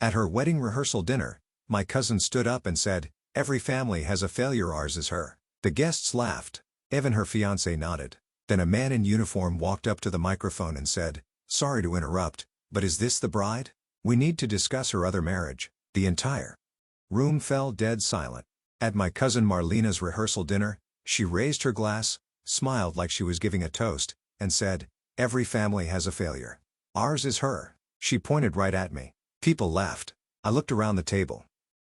At her wedding rehearsal dinner, my cousin stood up and said, "Every family has a failure, ours is her." The guests laughed. Even her fiancé nodded. Then a man in uniform walked up to the microphone and said, "Sorry to interrupt, but is this the bride? We need to discuss her other marriage." The entire room fell dead silent. At my cousin Marlena's rehearsal dinner, she raised her glass, smiled like she was giving a toast, and said, "Every family has a failure. Ours is her." She pointed right at me. People laughed. I looked around the table.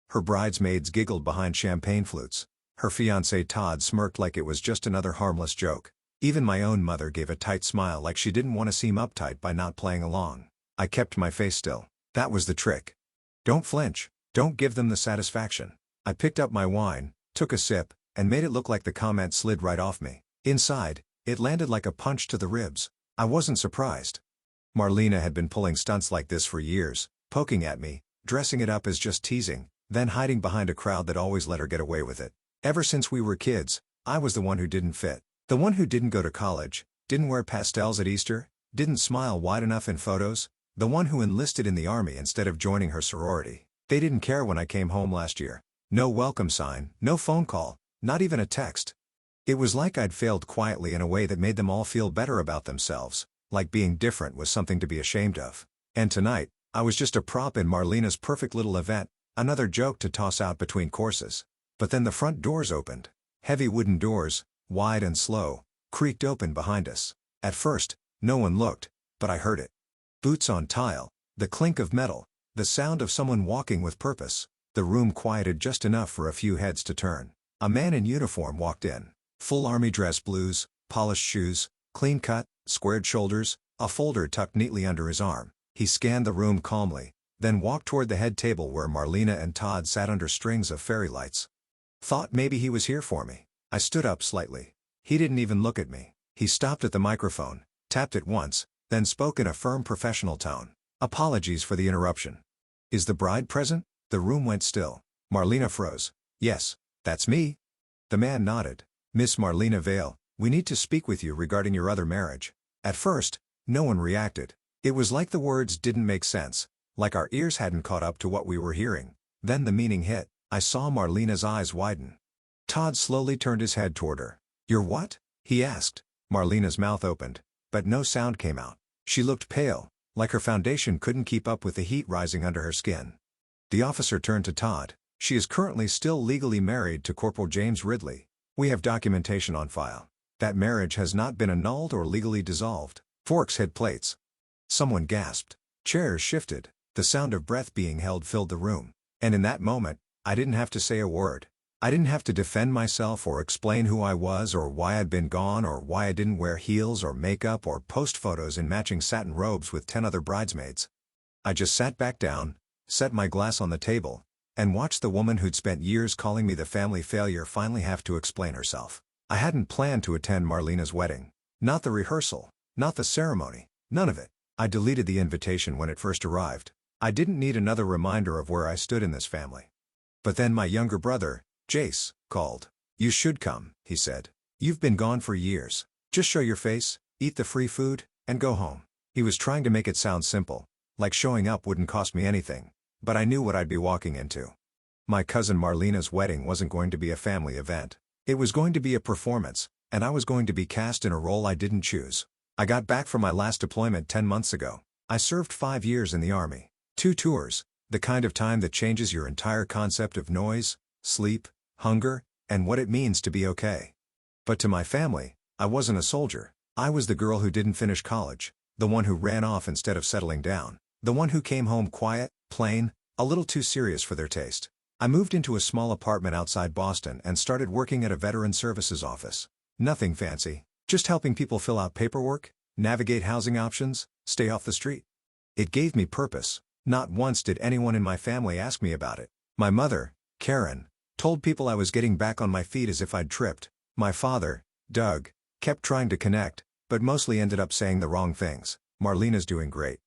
Her bridesmaids giggled behind champagne flutes. Her fiancé Todd smirked like it was just another harmless joke. Even my own mother gave a tight smile like she didn't want to seem uptight by not playing along. I kept my face still. That was the trick. Don't flinch. Don't give them the satisfaction. I picked up my wine, took a sip, and made it look like the comment slid right off me. Inside, it landed like a punch to the ribs. I wasn't surprised. Marlena had been pulling stunts like this for years, poking at me, dressing it up as just teasing, then hiding behind a crowd that always let her get away with it. Ever since we were kids, I was the one who didn't fit. The one who didn't go to college, didn't wear pastels at Easter, didn't smile wide enough in photos, the one who enlisted in the army instead of joining her sorority. They didn't care when I came home last year. No welcome sign, no phone call, not even a text. It was like I'd failed quietly in a way that made them all feel better about themselves, like being different was something to be ashamed of. And tonight, I was just a prop in Marlena's perfect little event, another joke to toss out between courses. But then the front doors opened. Heavy wooden doors, wide and slow, creaked open behind us. At first, no one looked, but I heard it. Boots on tile, the clink of metal, the sound of someone walking with purpose. The room quieted just enough for a few heads to turn. A man in uniform walked in. Full army dress blues, polished shoes, clean cut, squared shoulders, a folder tucked neatly under his arm. He scanned the room calmly, then walked toward the head table where Marlena and Todd sat under strings of fairy lights. Thought maybe he was here for me. I stood up slightly. He didn't even look at me. He stopped at the microphone, tapped it once, then spoke in a firm professional tone. "Apologies for the interruption. Is the bride present?" The room went still. Marlena froze. "Yes, that's me." The man nodded. "Miss Marlena Vale, we need to speak with you regarding your other marriage." At first, no one reacted. It was like the words didn't make sense, like our ears hadn't caught up to what we were hearing. Then the meaning hit. I saw Marlena's eyes widen. Todd slowly turned his head toward her. "You're what?" he asked. Marlena's mouth opened, but no sound came out. She looked pale, like her foundation couldn't keep up with the heat rising under her skin. The officer turned to Todd. "She is currently still legally married to Corporal James Ridley. We have documentation on file. That marriage has not been annulled or legally dissolved." Forks hit plates. Someone gasped. Chairs shifted. The sound of breath being held filled the room. And in that moment, I didn't have to say a word. I didn't have to defend myself or explain who I was or why I'd been gone or why I didn't wear heels or makeup or post photos in matching satin robes with 10 other bridesmaids. I just sat back down, set my glass on the table, and watched the woman who'd spent years calling me the family failure finally have to explain herself. I hadn't planned to attend Marlena's wedding. Not the rehearsal, not the ceremony, none of it. I deleted the invitation when it first arrived. I didn't need another reminder of where I stood in this family. But then my younger brother, Jace, called. "You should come," he said. "You've been gone for years. Just show your face, eat the free food, and go home." He was trying to make it sound simple, like showing up wouldn't cost me anything, but I knew what I'd be walking into. My cousin Marlena's wedding wasn't going to be a family event. It was going to be a performance, and I was going to be cast in a role I didn't choose. I got back from my last deployment 10 months ago. I served 5 years in the Army. 2 tours, the kind of time that changes your entire concept of noise, sleep, hunger, and what it means to be okay. But to my family, I wasn't a soldier. I was the girl who didn't finish college, the one who ran off instead of settling down, the one who came home quiet, plain, a little too serious for their taste. I moved into a small apartment outside Boston and started working at a veteran services office. Nothing fancy, just helping people fill out paperwork, navigate housing options, stay off the street. It gave me purpose. Not once did anyone in my family ask me about it. My mother, Karen, told people I was getting back on my feet as if I'd tripped. My father, Doug, kept trying to connect, but mostly ended up saying the wrong things. "Marlena's doing great."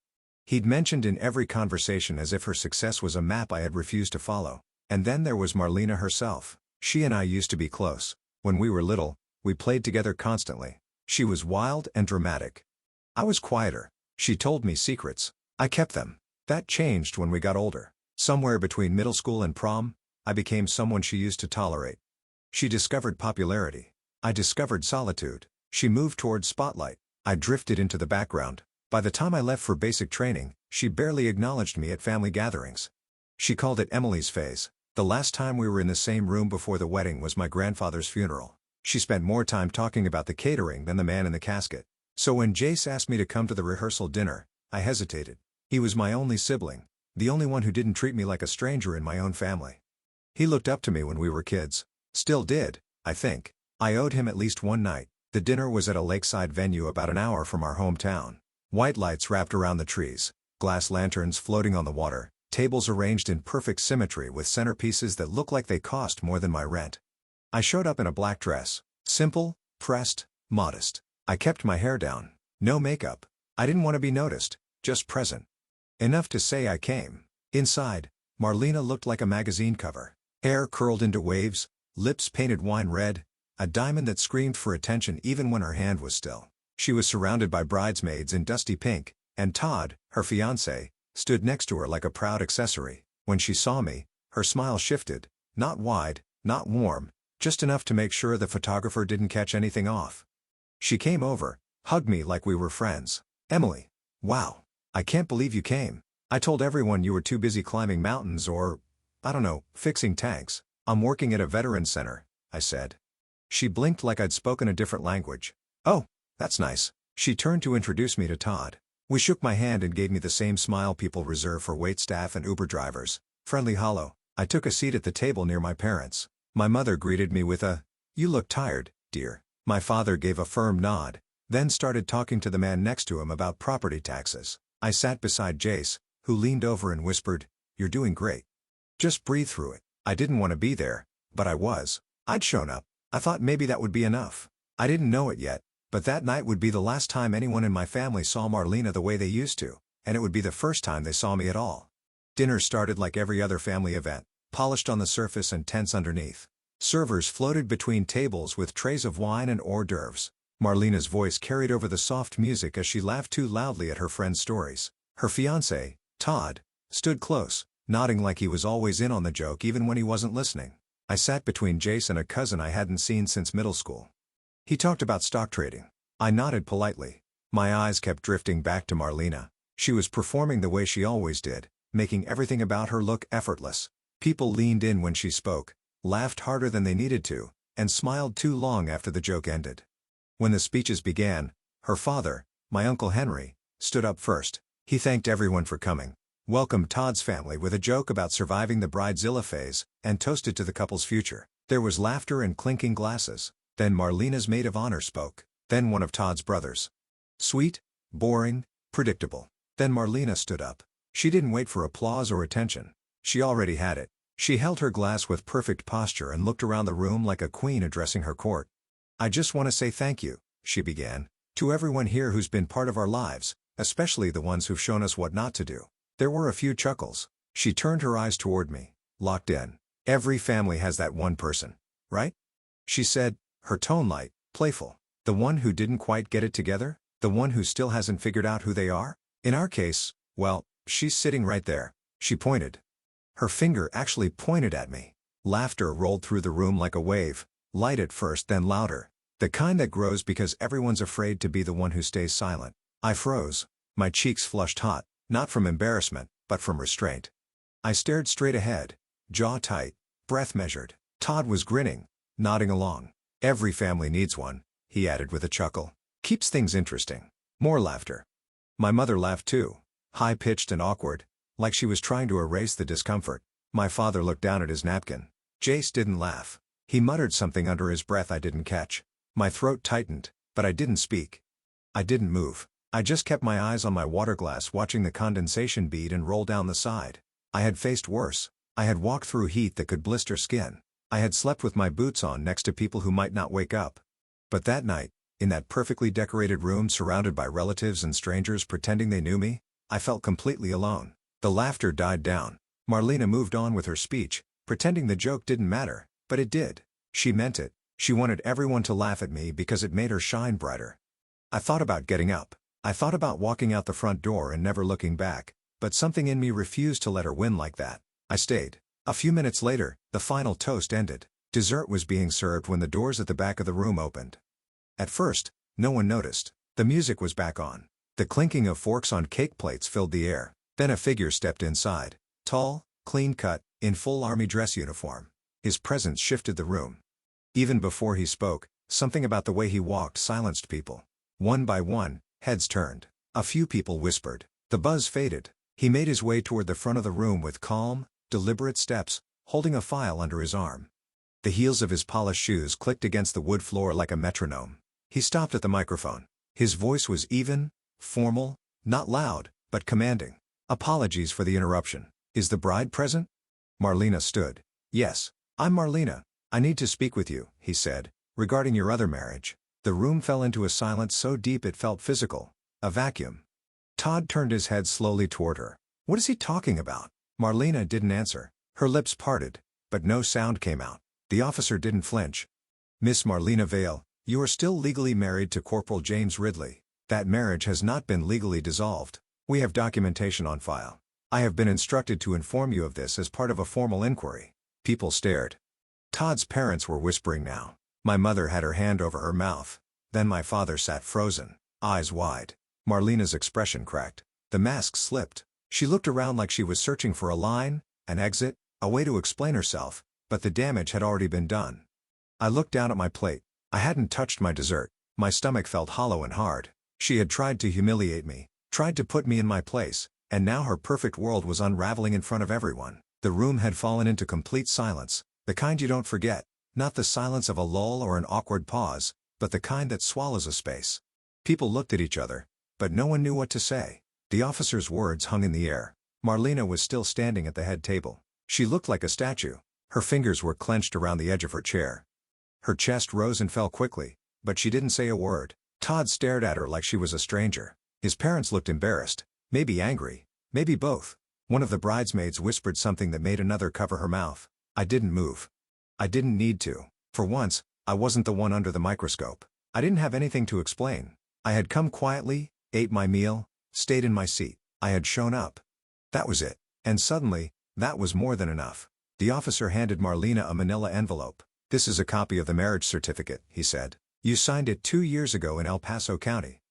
He'd mentioned in every conversation as if her success was a map I had refused to follow. And then there was Marlena herself. She and I used to be close. When we were little, we played together constantly. She was wild and dramatic. I was quieter. She told me secrets. I kept them. That changed when we got older. Somewhere between middle school and prom, I became someone she used to tolerate. She discovered popularity. I discovered solitude. She moved towards spotlight. I drifted into the background. By the time I left for basic training, she barely acknowledged me at family gatherings. She called it Emily's phase. The last time we were in the same room before the wedding was my grandfather's funeral. She spent more time talking about the catering than the man in the casket. So when Jace asked me to come to the rehearsal dinner, I hesitated. He was my only sibling, the only one who didn't treat me like a stranger in my own family. He looked up to me when we were kids. Still did, I think. I owed him at least one night. The dinner was at a lakeside venue about an hour from our hometown. White lights wrapped around the trees, glass lanterns floating on the water, tables arranged in perfect symmetry with centerpieces that looked like they cost more than my rent. I showed up in a black dress. Simple, pressed, modest. I kept my hair down. No makeup. I didn't want to be noticed, just present. Enough to say I came. Inside, Marlena looked like a magazine cover. Hair curled into waves, lips painted wine red, a diamond that screamed for attention even when her hand was still. She was surrounded by bridesmaids in dusty pink, and Todd, her fiancé, stood next to her like a proud accessory. When she saw me, her smile shifted, not wide, not warm, just enough to make sure the photographer didn't catch anything off. She came over, hugged me like we were friends. Emily. Wow. I can't believe you came. I told everyone you were too busy climbing mountains or, I don't know, fixing tanks. I'm working at a veterans center, I said. She blinked like I'd spoken a different language. Oh, that's nice. She turned to introduce me to Todd. We shook my hand and gave me the same smile people reserve for waitstaff and Uber drivers. Friendly hollow. I took a seat at the table near my parents. My mother greeted me with a, "You look tired, dear." My father gave a firm nod, then started talking to the man next to him about property taxes. I sat beside Jace, who leaned over and whispered, "You're doing great. Just breathe through it." I didn't want to be there, but I was. I'd shown up. I thought maybe that would be enough. I didn't know it yet, but that night would be the last time anyone in my family saw Marlena the way they used to, and it would be the first time they saw me at all. Dinner started like every other family event, polished on the surface and tense underneath. Servers floated between tables with trays of wine and hors d'oeuvres. Marlena's voice carried over the soft music as she laughed too loudly at her friends' stories. Her fiancé, Todd, stood close, nodding like he was always in on the joke even when he wasn't listening. I sat between Jace and a cousin I hadn't seen since middle school. He talked about stock trading. I nodded politely. My eyes kept drifting back to Marlena. She was performing the way she always did, making everything about her look effortless. People leaned in when she spoke, laughed harder than they needed to, and smiled too long after the joke ended. When the speeches began, her father, my Uncle Henry, stood up first. He thanked everyone for coming, welcomed Todd's family with a joke about surviving the bridezilla phase, and toasted to the couple's future. There was laughter and clinking glasses. Then Marlena's maid of honor spoke. Then one of Todd's brothers. Sweet, boring, predictable. Then Marlena stood up. She didn't wait for applause or attention. She already had it. She held her glass with perfect posture and looked around the room like a queen addressing her court. "I just want to say thank you," she began, "to everyone here who's been part of our lives, especially the ones who've shown us what not to do." There were a few chuckles. She turned her eyes toward me, locked in. "Every family has that one person, right?" she said, her tone light, playful. "The one who didn't quite get it together? The one who still hasn't figured out who they are? In our case, well, she's sitting right there." She pointed. Her finger actually pointed at me. Laughter rolled through the room like a wave, light at first then louder. The kind that grows because everyone's afraid to be the one who stays silent. I froze. My cheeks flushed hot, not from embarrassment, but from restraint. I stared straight ahead, jaw tight, breath measured. Todd was grinning, nodding along. "Every family needs one," he added with a chuckle. "Keeps things interesting." More laughter. My mother laughed too, high-pitched and awkward, like she was trying to erase the discomfort. My father looked down at his napkin. Jace didn't laugh. He muttered something under his breath I didn't catch. My throat tightened, but I didn't speak. I didn't move. I just kept my eyes on my water glass watching the condensation bead and roll down the side. I had faced worse. I had walked through heat that could blister skin. I had slept with my boots on next to people who might not wake up. But that night, in that perfectly decorated room surrounded by relatives and strangers pretending they knew me, I felt completely alone. The laughter died down. Marlena moved on with her speech, pretending the joke didn't matter, but it did. She meant it. She wanted everyone to laugh at me because it made her shine brighter. I thought about getting up. I thought about walking out the front door and never looking back. but something in me refused to let her win like that. I stayed. A few minutes later, the final toast ended. Dessert was being served when the doors at the back of the room opened. At first, no one noticed. The music was back on. The clinking of forks on cake plates filled the air. Then a figure stepped inside. Tall, clean-cut, in full army dress uniform. His presence shifted the room. Even before he spoke, something about the way he walked silenced people. One by one, heads turned. A few people whispered. The buzz faded. He made his way toward the front of the room with calm, deliberate steps, holding a file under his arm. The heels of his polished shoes clicked against the wood floor like a metronome. He stopped at the microphone. His voice was even, formal, not loud, but commanding. Apologies for the interruption. Is the bride present? Marlena stood. Yes, I'm Marlena. I need to speak with you, he said, regarding your other marriage. The room fell into a silence so deep it felt physical. A vacuum. Todd turned his head slowly toward her. What is he talking about? Marlena didn't answer. Her lips parted, but no sound came out. The officer didn't flinch. Miss Marlena Vale, you are still legally married to Corporal James Ridley. That marriage has not been legally dissolved. We have documentation on file. I have been instructed to inform you of this as part of a formal inquiry. People stared. Todd's parents were whispering now. My mother had her hand over her mouth. Then my father sat frozen, eyes wide. Marlena's expression cracked. The mask slipped. She looked around like she was searching for a line, an exit, a way to explain herself, but the damage had already been done. I looked down at my plate. I hadn't touched my dessert. My stomach felt hollow and hard. She had tried to humiliate me, tried to put me in my place, and now her perfect world was unraveling in front of everyone. The room had fallen into complete silence, the kind you don't forget, not the silence of a lull or an awkward pause, but the kind that swallows a space. People looked at each other, but no one knew what to say. The officer's words hung in the air. Marlena was still standing at the head table. She looked like a statue. Her fingers were clenched around the edge of her chair. Her chest rose and fell quickly, but she didn't say a word. Todd stared at her like she was a stranger. His parents looked embarrassed, maybe angry, maybe both. One of the bridesmaids whispered something that made another cover her mouth. I didn't move. I didn't need to. For once, I wasn't the one under the microscope. I didn't have anything to explain. I had come quietly, ate my meal, stayed in my seat. I had shown up. That was it. And suddenly, that was more than enough. The officer handed Marlena a manila envelope. This is a copy of the marriage certificate, he said. You signed it 2 years ago in El Paso County.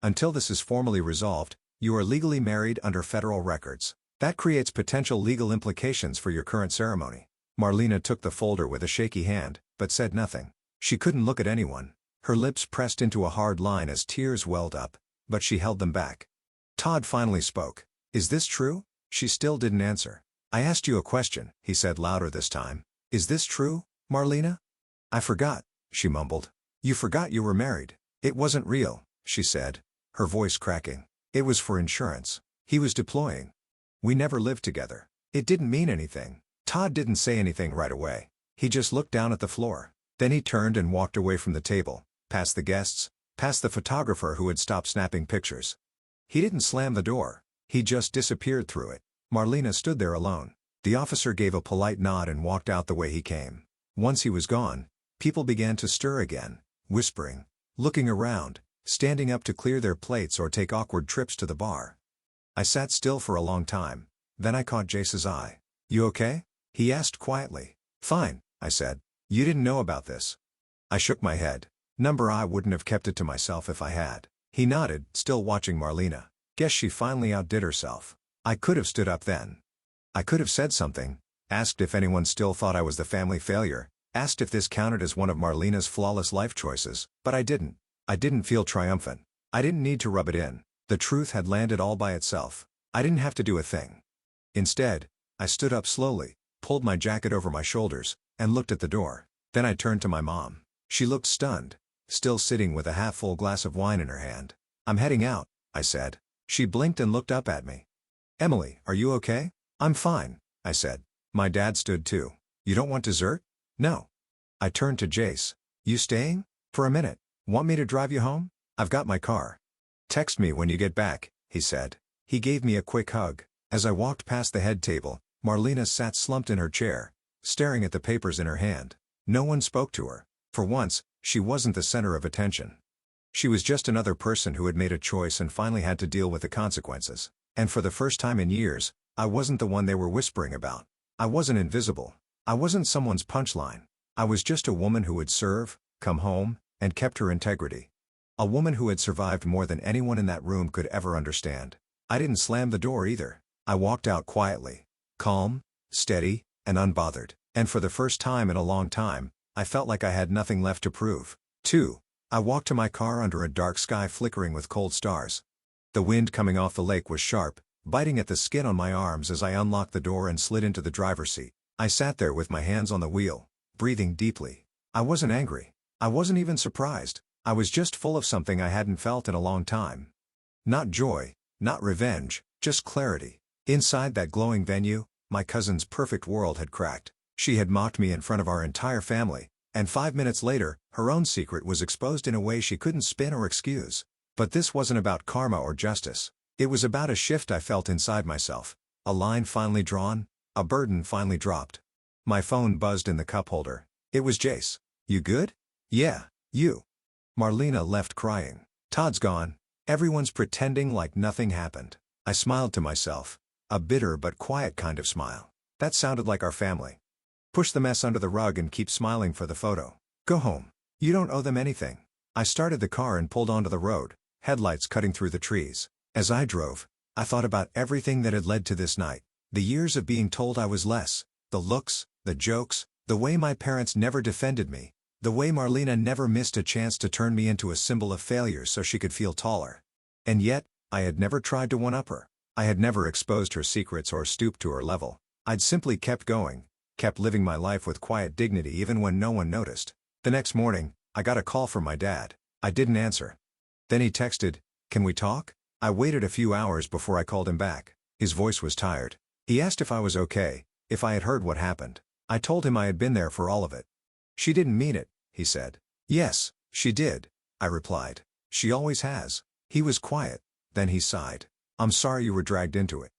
Until this is formally resolved, you are legally married under federal records. That creates potential legal implications for your current ceremony. Marlena took the folder with a shaky hand, but said nothing. She couldn't look at anyone. Her lips pressed into a hard line as tears welled up, but she held them back. Todd finally spoke. Is this true? She still didn't answer. I asked you a question, he said louder this time. Is this true, Marlena? I forgot, she mumbled. You forgot you were married. It wasn't real, she said, her voice cracking. It was for insurance. He was deploying. We never lived together. It didn't mean anything. Todd didn't say anything right away. He just looked down at the floor. Then he turned and walked away from the table, past the guests, past the photographer who had stopped snapping pictures. He didn't slam the door. He just disappeared through it. Marlena stood there alone. The officer gave a polite nod and walked out the way he came. Once he was gone, people began to stir again, whispering, looking around, standing up to clear their plates or take awkward trips to the bar. I sat still for a long time. Then I caught Jace's eye. You okay? He asked quietly. Fine, I said. You didn't know about this. I shook my head. I wouldn't have kept it to myself if I had. He nodded, still watching Marlena. Guess she finally outdid herself. I could have stood up then. I could have said something, asked if anyone still thought I was the family failure, asked if this counted as one of Marlena's flawless life choices, but I didn't. I didn't feel triumphant. I didn't need to rub it in. The truth had landed all by itself. I didn't have to do a thing. Instead, I stood up slowly, pulled my jacket over my shoulders, and looked at the door. Then I turned to my mom. She looked stunned, still sitting with a half-full glass of wine in her hand. I'm heading out, I said. She blinked and looked up at me. Emily, are you okay? I'm fine, I said. My dad stood too. You don't want dessert? No. I turned to Jace. You staying? For a minute. Want me to drive you home? I've got my car. Text me when you get back, he said. He gave me a quick hug. As I walked past the head table, Marlena sat slumped in her chair, staring at the papers in her hand. No one spoke to her. For once, she wasn't the center of attention. She was just another person who had made a choice and finally had to deal with the consequences. And for the first time in years, I wasn't the one they were whispering about. I wasn't invisible. I wasn't someone's punchline. I was just a woman who would serve, come home, and kept her integrity. A woman who had survived more than anyone in that room could ever understand. I didn't slam the door either. I walked out quietly, calm, steady, and unbothered. And for the first time in a long time, I felt like I had nothing left to prove. 2. I walked to my car under a dark sky flickering with cold stars. The wind coming off the lake was sharp, biting at the skin on my arms as I unlocked the door and slid into the driver's seat. I sat there with my hands on the wheel, breathing deeply. I wasn't angry. I wasn't even surprised. I was just full of something I hadn't felt in a long time. Not joy, not revenge, just clarity. Inside that glowing venue, my cousin's perfect world had cracked. She had mocked me in front of our entire family, and 5 minutes later, her own secret was exposed in a way she couldn't spin or excuse. But this wasn't about karma or justice. It was about a shift I felt inside myself. A line finally drawn, a burden finally dropped. My phone buzzed in the cup holder. It was Jace. "You good?" "Yeah, you." Marlena left crying. "Todd's gone. Everyone's pretending like nothing happened." I smiled to myself. A bitter but quiet kind of smile. That sounded like our family. Push the mess under the rug and keep smiling for the photo. Go home. You don't owe them anything. I started the car and pulled onto the road, headlights cutting through the trees. As I drove, I thought about everything that had led to this night. The years of being told I was less, the looks, the jokes, the way my parents never defended me, the way Marlena never missed a chance to turn me into a symbol of failure so she could feel taller. And yet, I had never tried to one-up her. I had never exposed her secrets or stooped to her level. I'd simply kept going, kept living my life with quiet dignity even when no one noticed. The next morning, I got a call from my dad. I didn't answer. Then he texted, "Can we talk?" I waited a few hours before I called him back. His voice was tired. He asked if I was okay, if I had heard what happened. I told him I had been there for all of it. "She didn't mean it," he said. "Yes, she did," I replied. "She always has." He was quiet. Then he sighed. "I'm sorry you were dragged into it."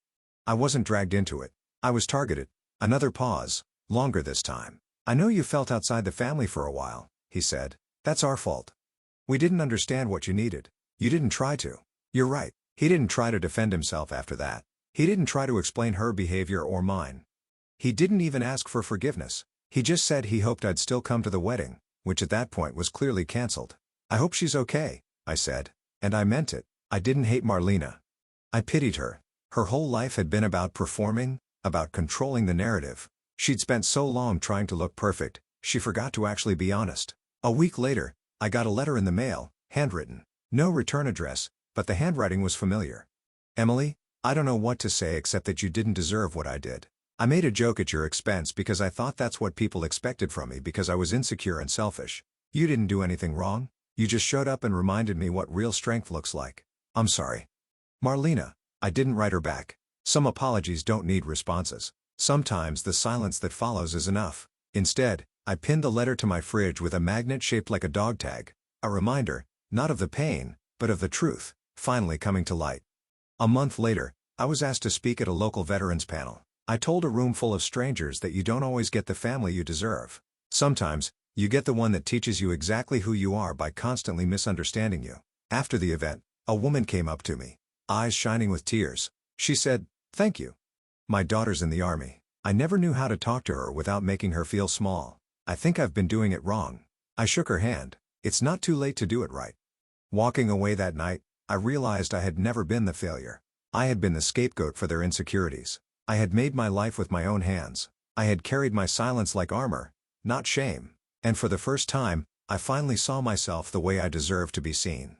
"I wasn't dragged into it. I was targeted." Another pause, longer this time. "I know you felt outside the family for a while," he said. "That's our fault. We didn't understand what you needed. You didn't try to." "You're right." He didn't try to defend himself after that. He didn't try to explain her behavior or mine. He didn't even ask for forgiveness. He just said he hoped I'd still come to the wedding, which at that point was clearly cancelled. "I hope she's okay," I said. And I meant it. I didn't hate Marlena. I pitied her. Her whole life had been about performing, about controlling the narrative. She'd spent so long trying to look perfect, she forgot to actually be honest. A week later, I got a letter in the mail, handwritten. No return address, but the handwriting was familiar. "Emily, I don't know what to say except that you didn't deserve what I did. I made a joke at your expense because I thought that's what people expected from me because I was insecure and selfish. You didn't do anything wrong. You just showed up and reminded me what real strength looks like. I'm sorry." Marlena. I didn't write her back. Some apologies don't need responses. Sometimes the silence that follows is enough. Instead, I pinned the letter to my fridge with a magnet shaped like a dog tag. A reminder, not of the pain, but of the truth, finally coming to light. A month later, I was asked to speak at a local veterans panel. I told a room full of strangers that you don't always get the family you deserve. Sometimes, you get the one that teaches you exactly who you are by constantly misunderstanding you. After the event, a woman came up to me, eyes shining with tears. She said, "Thank you. My daughter's in the army." I never knew how to talk to her without making her feel small. "I think I've been doing it wrong." I shook her hand. "It's not too late to do it right." Walking away that night, I realized I had never been the failure. I had been the scapegoat for their insecurities. I had made my life with my own hands. I had carried my silence like armor, not shame. And for the first time, I finally saw myself the way I deserved to be seen.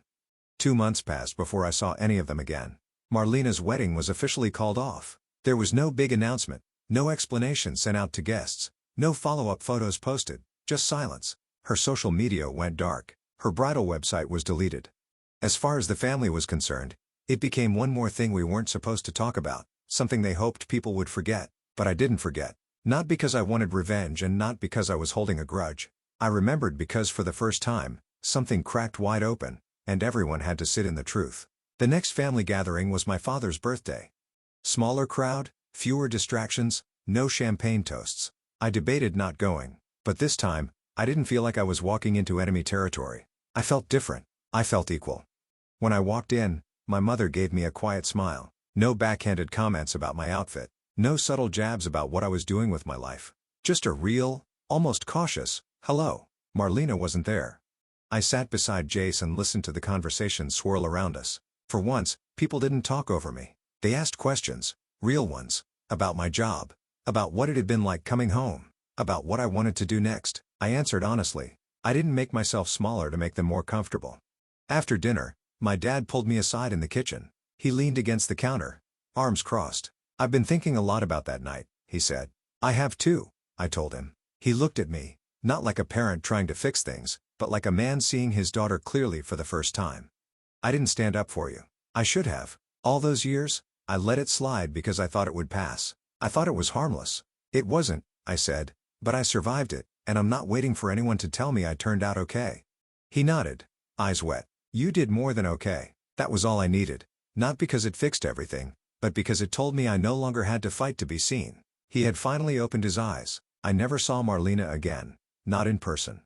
2 months passed before I saw any of them again. Marlena's wedding was officially called off. There was no big announcement, no explanation sent out to guests, no follow-up photos posted, just silence. Her social media went dark. Her bridal website was deleted. As far as the family was concerned, it became one more thing we weren't supposed to talk about, something they hoped people would forget, but I didn't forget. Not because I wanted revenge and not because I was holding a grudge. I remembered because for the first time, something cracked wide open, and everyone had to sit in the truth. The next family gathering was my father's birthday. Smaller crowd, fewer distractions, no champagne toasts. I debated not going, but this time, I didn't feel like I was walking into enemy territory. I felt different. I felt equal. When I walked in, my mother gave me a quiet smile. No backhanded comments about my outfit. No subtle jabs about what I was doing with my life. Just a real, almost cautious, hello. Marlena wasn't there. I sat beside Jace and listened to the conversation swirl around us. For once, people didn't talk over me. They asked questions, real ones, about my job, about what it had been like coming home, about what I wanted to do next. I answered honestly. I didn't make myself smaller to make them more comfortable. After dinner, my dad pulled me aside in the kitchen. He leaned against the counter, arms crossed. "I've been thinking a lot about that night," he said. "I have too," I told him. He looked at me, not like a parent trying to fix things, but like a man seeing his daughter clearly for the first time. "I didn't stand up for you. I should have. All those years, I let it slide because I thought it would pass. I thought it was harmless. It wasn't," I said, "but I survived it, and I'm not waiting for anyone to tell me I turned out okay." He nodded, eyes wet. "You did more than okay. That was all I needed. Not because it fixed everything, but because it told me I no longer had to fight to be seen." He had finally opened his eyes. I never saw Marlena again. Not in person.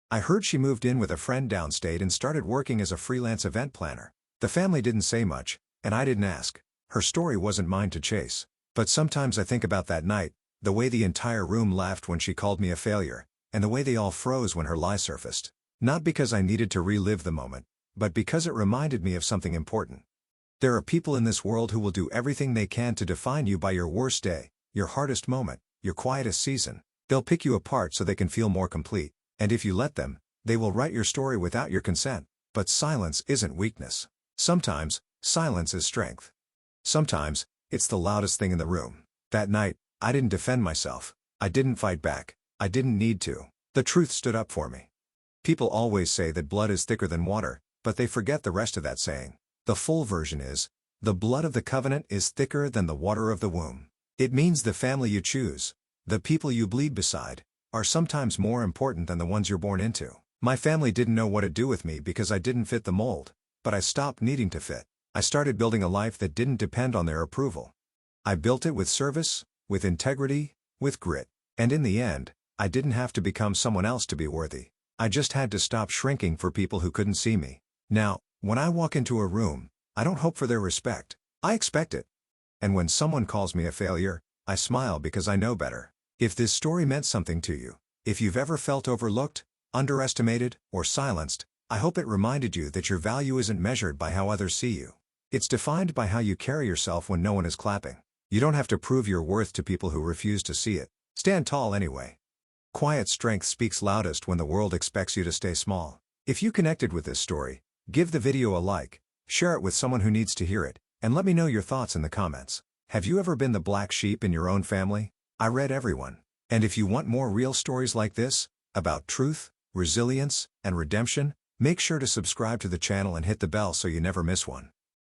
I heard she moved in with a friend downstate and started working as a freelance event planner. The family didn't say much, and I didn't ask. Her story wasn't mine to chase. But sometimes I think about that night, the way the entire room laughed when she called me a failure, and the way they all froze when her lie surfaced. Not because I needed to relive the moment, but because it reminded me of something important. There are people in this world who will do everything they can to define you by your worst day, your hardest moment, your quietest season. They'll pick you apart so they can feel more complete, and if you let them, they will write your story without your consent. But silence isn't weakness. Sometimes, silence is strength. Sometimes, it's the loudest thing in the room. That night, I didn't defend myself. I didn't fight back. I didn't need to. The truth stood up for me. People always say that blood is thicker than water, but they forget the rest of that saying. The full version is, the blood of the covenant is thicker than the water of the womb. It means the family you choose, the people you bleed beside, are sometimes more important than the ones you're born into. My family didn't know what to do with me because I didn't fit the mold, but I stopped needing to fit. I started building a life that didn't depend on their approval. I built it with service, with integrity, with grit. And in the end, I didn't have to become someone else to be worthy. I just had to stop shrinking for people who couldn't see me. Now, when I walk into a room, I don't hope for their respect. I expect it. And when someone calls me a failure, I smile because I know better. If this story meant something to you, if you've ever felt overlooked, underestimated, or silenced, I hope it reminded you that your value isn't measured by how others see you. It's defined by how you carry yourself when no one is clapping. You don't have to prove your worth to people who refuse to see it. Stand tall anyway. Quiet strength speaks loudest when the world expects you to stay small. If you connected with this story, give the video a like, share it with someone who needs to hear it, and let me know your thoughts in the comments. Have you ever been the black sheep in your own family? I read everyone. And if you want more real stories like this, about truth, resilience, and redemption, make sure to subscribe to the channel and hit the bell so you never miss one.